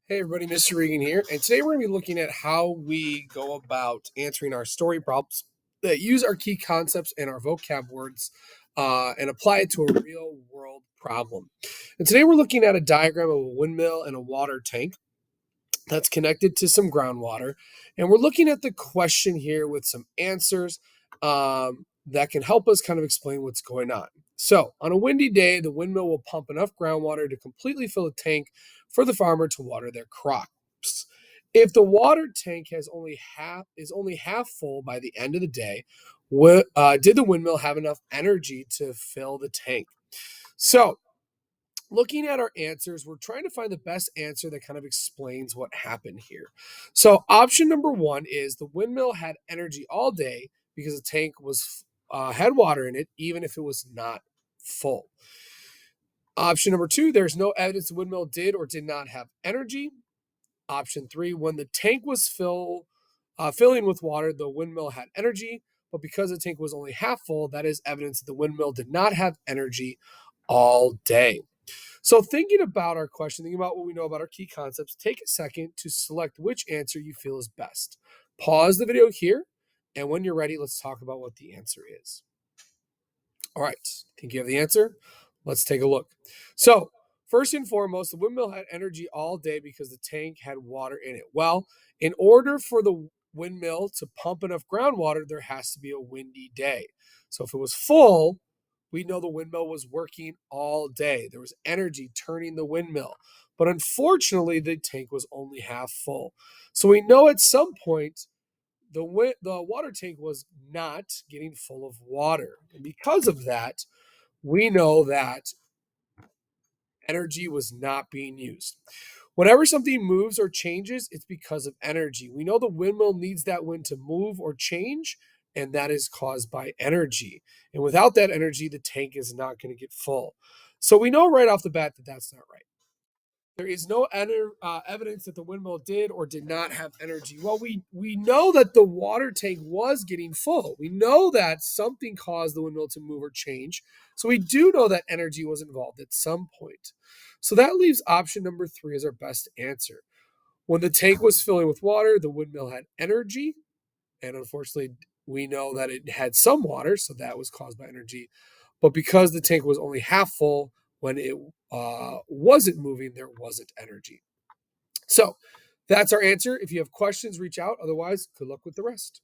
Hey everybody, Mr. Regan here, and today we're going to be looking at how we go about answering our story prompts that use our key concepts and our vocab words and apply it to a real world problem. And today we're looking at a diagram of a windmill and a water tank that's connected to some groundwater. And we're looking at the question here with some answers that can help us kind of explain what's going on. So, on a windy day, the windmill will pump enough groundwater to completely fill a tank for the farmer to water their crops. If the water tank is only half full by the end of the day, did the windmill have enough energy to fill the tank? So, looking at our answers, we're trying to find the best answer that kind of explains what happened here. So, option number one is the windmill had energy all day because the tank was had water in it, even if it was not full. Option number two, there's no evidence the windmill did or did not have energy. Option three, when the tank was filling with water, the windmill had energy, but because the tank was only half full, that is evidence that the windmill did not have energy all day. So, thinking about our question, thinking about what we know about our key concepts, take a second to select which answer you feel is best. Pause the video here, and when you're ready, let's talk about what the answer is. All right, think you have the answer? Let's take a look. So, first and foremost, the windmill had energy all day because the tank had water in it. Well, in order for the windmill to pump enough groundwater, there has to be a windy day. So, if it was full, we know the windmill was working all day. There was energy turning the windmill. But unfortunately, the tank was only half full. So, we know at some point the water tank was not getting full of water. And because of that, we know that energy was not being used. Whenever something moves or changes, it's because of energy. We know the windmill needs that wind to move or change, and that is caused by energy. And without that energy, the tank is not going to get full. So we know right off the bat that that's not right. There is no evidence that the windmill did or did not have energy. Well, we know that the water tank was getting full. We know that something caused the windmill to move or change. So we do know that energy was involved at some point. So that leaves option number three as our best answer. When the tank was filling with water, the windmill had energy. And unfortunately, we know that it had some water, so that was caused by energy. But because the tank was only half full, when it wasn't moving, there wasn't energy. So that's our answer. If you have questions, reach out. Otherwise, good luck with the rest.